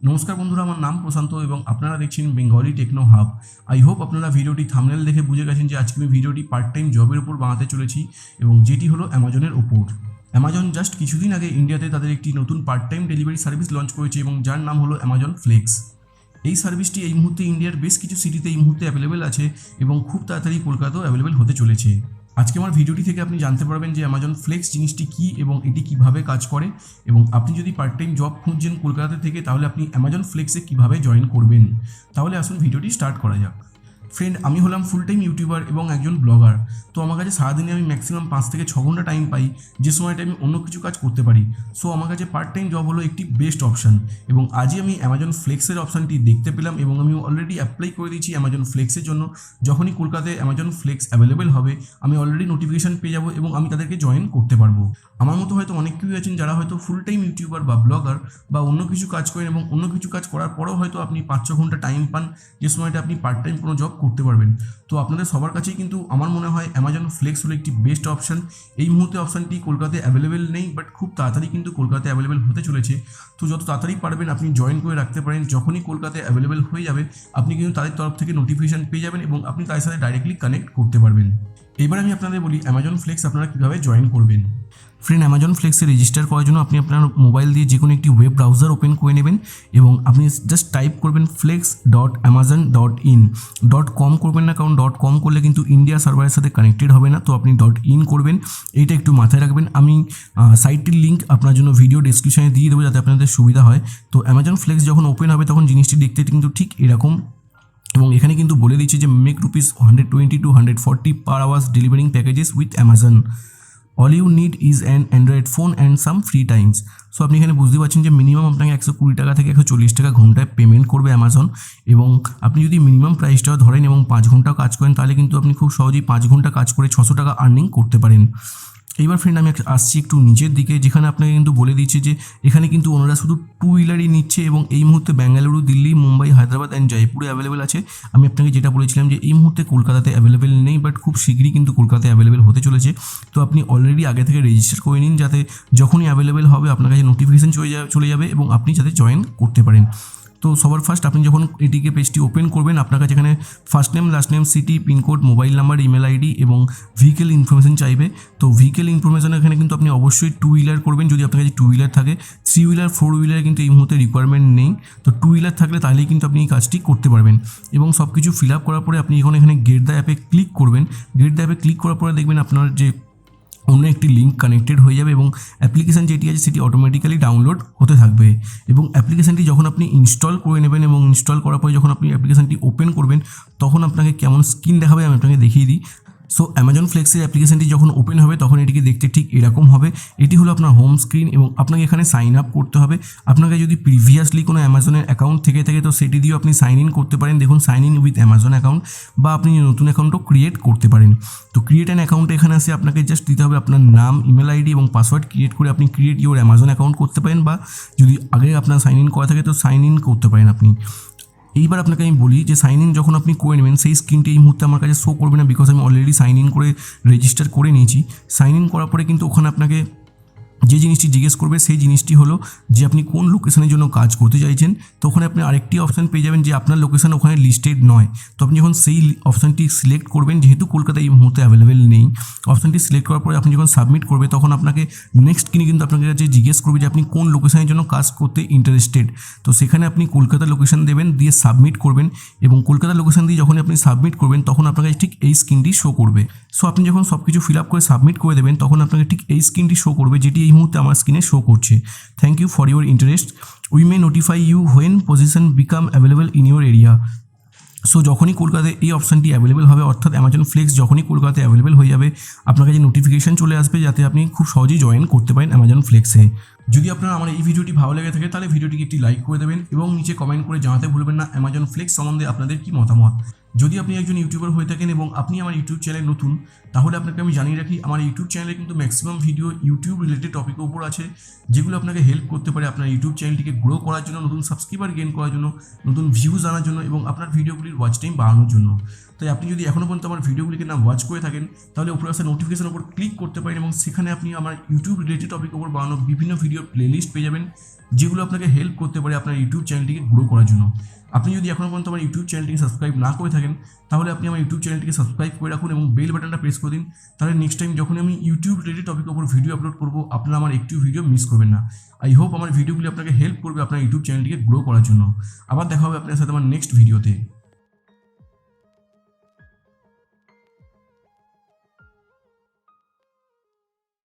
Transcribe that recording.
নমস্কার বন্ধুরা, আমার নাম প্রশান্ত এবং আপনারা দেখছেন Bengali Techno Hub. I hope আপনারা ভিডিওটি থাম্বনেল দেখে বুঝে গেছেন যে আজকে আমি ভিডিওটি পার্ট টাইম জবের উপর বানাতে চলেছি এবং যেটি হলো অ্যামাজনের ওপর। অ্যামাজন জাস্ট কিছুদিন আগে ইন্ডিয়াতে তাদের একটি নতুন part time delivery service launch করেছে এবং যার নাম হলো অ্যামাজন ফ্লেক্স। এই সার্ভিসটি এই মুহূর্তে ইন্ডিয়ার বেশ কিছু সিটিতে এই মুহূর্তে অ্যাভেলেবেল আছে এবং খুব তাড়াতাড়ি কলকাতাও অ্যাভেলেবেল হতে চলেছে। আজকে আমার ভিডিওটি থেকে আপনি জানতে পারবেন যে অ্যামাজন ফ্লেক্স জিনিসটি কী এবং এটি কিভাবে কাজ করে, এবং আপনি যদি পার্ট টাইম জব খুঁজছেন কলকাতা থেকে তাহলে আপনি অ্যামাজন ফ্লেক্সে কীভাবে জয়েন করবেন। তাহলে আসুন ভিডিওটি স্টার্ট করা যাক। ফ্রেন্ড, আমি হলাম ফুল টাইম ইউটিউবার এবং একজন ব্লগার। তো আমার কাছে সারাদিনে আমি ম্যাক্সিমাম 5 থেকে 6 ঘন্টা টাইম পাই, যে সময়টা আমি অন্য কিছু কাজ করতে পারি। সো আমার কাছে পার্ট টাইম জব হলো একটি বেস্ট অপশান, এবং আজই আমি অ্যামাজন ফ্লেক্সের অপশানটি দেখতে পেলাম এবং আমি অলরেডি অ্যাপ্লাই করে দিয়েছি অ্যামাজন ফ্লেক্সের জন্য। যখনই কলকাতায় অ্যামাজন ফ্লেক্স অ্যাভেলেবেল হবে আমি অলরেডি নোটিফিকেশান পেয়ে যাবো এবং আমি তাদেরকে জয়েন করতে পারবো। আমার মতো হয়তো অনেক কেউ আছেন যারা হয়তো ফুল টাইম ইউটিউবার বা ব্লগার বা অন্য কিছু কাজ করেন, এবং অন্য কিছু কাজ করার পরেও হয়তো আপনি 5-6 ঘন্টা টাইম পান, যে সময়টা আপনি পার্ট টাইম কোনো জব করতে পারবেন। তো আপনাদের সবার কাছেই কিন্তু আমার মনে হয় অ্যামাজন ফ্লেক্স হলো একটি বেস্ট অপশান। এই মুহূর্তে অপশানটি কলকাতায় অ্যাভেলেবেল নেই, বাট খুব তাড়াতাড়ি কিন্তু কলকাতায় অ্যাভেলেবেল হতে চলেছে। তো যত তাড়াতাড়ি পারবেন আপনি জয়েন করে রাখতে পারেন। যখনই কলকাতায় অ্যাভেলেবেল হয়ে যাবে আপনি কিন্তু তাদের তরফ থেকে নোটিফিকেশান পেয়ে যাবেন এবং আপনি তাদের সাথে ডাইরেক্টলি কানেক্ট করতে পারবেন। এবার আমি আপনাদের বলি অ্যামাজন ফ্লেক্স আপনারা কীভাবে জয়েন করবেন। ফ্রেন্ড, অ্যামাজন ফ্লেক্সে রেজিস্টার করার জন্য আপনি আপনার মোবাইল দিয়ে যে কোনো একটি ওয়েব ব্রাউজার ওপেন করে নেবেন এবং আপনি জাস্ট টাইপ করবেন flex.amazon.in। .com করবেন না, কারণ .com করলে কিন্তু ইন্ডিয়া সার্ভারের সাথে কানেক্টেড হবে না। তো আপনি .in করবেন, এইটা একটু মাথায় রাখবেন। আমি সাইটটির লিঙ্ক আপনার জন্য ভিডিও ডেসক্রিপশনে দিয়ে দেবো যাতে আপনাদের সুবিধা হয়। তো অ্যামাজন ফ্লেক্স যখন ওপেন হবে তখন জিনিসটি দেখতে কিন্তু ঠিক এরকম, এবং এখানে কিন্তু বলে দিচ্ছে যে make ₹120 to 140 per hours delivering packages with Amazon. All you need is an Android phone and some free times. So আপনি এখানে বুঝতে পারছেন যে মিনিমাম আপনাকে 120 টাকা থেকে 140 টাকা ঘন্টায় পেমেন্ট করবে অ্যামাজন, এবং আপনি যদি মিনিমাম প্রাইসটাও ধরেন এবং 5 ঘন্টা কাজ করেন তাহলে কিন্তু আপনি খুব সহজেই 5 ঘন্টা কাজ করে 600 টাকা আর্নিং করতে পারেন। এইবার ফ্রেন্ড আমি আসছি একটু নিচের দিকে, যেখানে আপনাকে কিন্তু বলে দিচ্ছে যে এখানে কিন্তু ওনারা শুধু 2 হুইলারই নিচ্ছে এবং এই মুহূর্তে বেঙ্গালুরু, দিল্লি, মুম্বাই, হায়দ্রাবাদ অ্যান্ড জয়পুরে অ্যাভেলেবেল আছে। আমি আপনাকে যেটা বলেছিলাম যে এই মুহূর্তে কলকাতাতে অ্যাভেলেবেল নেই, বাট খুব শীঘ্রই কিন্তু কলকাতায় অ্যাভেলেবেল হতে চলেছে। তো আপনি অলরেডি আগে থেকে রেজিস্টার করে নিন, যাতে যখনই অ্যাভেলেবেল হবে আপনার কাছে নোটিফিকেশান চলে যাবে এবং আপনি যাতে জয়েন করতে পারেন। তো সবার ফার্স্ট আপনি যখন এটিকে পেজটি ওপেন করবেন আপনার কাছে এখানে first name, last name, city, pincode, mobile number, email ID এবং ভেহিকেল ইনফরমেশন চাইবে। তো ভেহিকেল ইনফরমেশন এখানে কিন্তু আপনি অবশ্যই 2 হুইলার করবেন যদি আপনার কাছে 2 হুইলার থাকে। 3 হুইলার, 4 হুইলার কিন্তু এই মুহূর্তে রিকোয়ারমেন্ট নেই। তো 2 হুইলার থাকলে তাহলেই কিন্তু আপনি এই কাজটি করতে পারবেন। এবং সব কিছু ফিল আপ করার পরে আপনি এখানে গেট দ্য অ্যাপে ক্লিক করবেন। গেট দ্য অ্যাপে ক্লিক করার পরে দেখবেন আপনার যে অন্য একটি লিঙ্ক কানেক্টেড হয়ে যাবে এবং অ্যাপ্লিকেশান যেটি আছে সেটি অটোমেটিক্যালি ডাউনলোড হতে থাকবে। এবং অ্যাপ্লিকেশানটি যখন আপনি ইনস্টল করে নেবেন এবং ইনস্টল করার পরে যখন আপনি অ্যাপ্লিকেশানটি ওপেন করবেন তখন আপনাকে কেমন স্ক্রিন দেখাবে আমি আপনাকে দেখিয়ে দিই। সো অ্যামাজন ফ্লেক্সের অ্যাপ্লিকেশানটি যখন ওপেন হবে তখন এটিকে দেখতে ঠিক এরকম হবে। এটি হলো আপনার হোম স্ক্রিন এবং আপনাকে এখানে সাইন আপ করতে হবে। আপনাকে যদি প্রিভিয়াসলি কোনো অ্যামাজনের অ্যাকাউন্ট থেকে থাকে তো সেটি দিয়েও আপনি সাইন ইন করতে পারেন। দেখুন, sign in with Amazon account, বা আপনি নতুন অ্যাকাউন্টও ক্রিয়েট করতে পারেন। তো ক্রিয়েট অ্যান অ্যাকাউন্ট এখানে আসে আপনাকে জাস্ট দিতে হবে আপনার নাম, ইমেল আইডি এবং পাসওয়ার্ড ক্রিয়েট করে আপনি ক্রিয়েট ইউর অ্যামাজন অ্যাকাউন্ট করতে পারেন, বা যদি আগে আপনার সাইন ইন করা থাকে তো সাইন ইন করতে পারেন আপনি। এইবার আপনাকে আমি বলি যে সাইন ইন যখন আপনি করে নেবেন সেই স্ক্রিনটি এই মুহূর্তে আমার কাছে শো করবে না, বিকজ আমি অলরেডি সাইন ইন করে রেজিস্টার করে নিয়েছি। সাইন ইন করার পরে কিন্তু ওখানে আপনাকে যে জিনিসটি জিজ্ঞেস করবে সেই জিনিসটি হলো যে আপনি কোন লোকেশনের জন্য কাজ করতে চাইছেন। তো ওখানে আপনি আরেকটি অপশান পেয়ে যাবেন যে আপনার লোকেশন ওখানে লিস্টেড নয়। তো আপনি যখন সেই অপশানটি সিলেক্ট করবেন, যেহেতু কলকাতায় এই মুহূর্তে অ্যাভেলেবেল নেই, অপশানটি সিলেক্ট করার পরে আপনি যখন সাবমিট করবে তখন আপনাকে নেক্সট কিন্তু আপনাকে কাছে জিজ্ঞেস করবে যে আপনি কোন লোকেশনের জন্য কাজ করতে ইন্টারেস্টেড। তো সেখানে আপনি কলকাতা লোকেশন দেবেন, দিয়ে সাবমিট করবেন, এবং কলকাতা লোকেশন দিয়ে যখন আপনি সাবমিট করবেন তখন আপনার কাছে ঠিক এই স্ক্রিনটি শো করবে। সো আপনি যখন সব কিছু ফিল আপ করে সাবমিট করে দেবেন তখন আপনাকে ঠিক এই স্ক্রিনটি শো করবে, যেটি এই মুহূর্তে আমার স্ক্রিনে শো করছে। Thank you for your interest, we may notify you when position become available in your area. So যখনই কলকাতায় এই অপশানটি অ্যাভেলেবেল হবে, অর্থাৎ অ্যামাজন ফ্লেক্স যখনই কলকাতায় অ্যাভেলেবেল হয়ে যাবে আপনার কাছে নোটিফিকেশান চলে আসবে যাতে আপনি খুব সহজেই জয়েন করতে পারেন অ্যামাজন ফ্লেক্সে। যদি আপনার আমার এই ভিডিওটি ভালো লেগে থাকে তাহলে ভিডিওটিকে একটি লাইক করে দেবেন এবং নিচে কমেন্ট করে জানাতে ভুলবেন না অ্যামাজন ফ্লেক্স সম্বন্ধে আপনাদের কি মতামত। যদি আপনি একজন ইউটিউবার হয়ে থাকেন এবং আপনি আমার ইউটিউব চ্যানেল নতুন, তাহলে আপনাকে আমি জানিয়ে রাখি আমার ইউটিউব চ্যানেলে কিন্তু ম্যাক্সিমাম ভিডিও ইউটিউব রিলেটেড টপিকের উপর আছে, যেগুলো আপনাকে হেল্প করতে পারে আপনার ইউটিউব চ্যানেলটিকে গ্রো করার জন্য, নতুন সাবস্ক্রাইবার গেইন করার জন্য, নতুন ভিউজ আনার জন্য এবং আপনার ভিডিওগুলির ওয়াচ টাইম বাড়ানোর জন্য। তাই আপনি যদি এখনও পর্যন্ত আমার ভিডিওগুলিকে না ওয়াচ করে থাকেন তাহলে উপরে আসা নোটিফিকেশনের উপর ক্লিক করতে পারেন এবং সেখানে আপনি আমার ইউটিউব রিলেটেড টপিকের উপর বানানো বিভিন্ন ভিডিও প্লেলিস্ট পেয়ে যাবেন, যেগুলো আপনাকে হেল্প করতে পারে আপনার ইউটিউব চ্যানেলটিকে গ্রো করার জন্য। আপনি যদি এখনও পর্যন্ত আমার ইউটিউব চ্যানেলটিকে সাবস্ক্রাইব না করে থাকেন, তাহলে আপনি আমার ইউটিউব চ্যানেলটিকে সাবস্ক্রাইব করে রাখুন এবং বেল বাটনটা প্রেস করে দিন। তাহলে নেক্সট টাইম যখন আমি ইউটিউব রিলেটেড টপিকের উপর ভিডিও আপলোড করবো, আপনারা আমার একটিও ভিডিও মিস করবেন না। আই হোপ আমার ভিডিওগুলি আপনাকে হেল্প করবে আপনার ইউটিউব চ্যানেলটিকে গ্রো করার জন্য। আবার দেখা হবে আপনার সাথে আমার নেক্সট ভিডিওতে।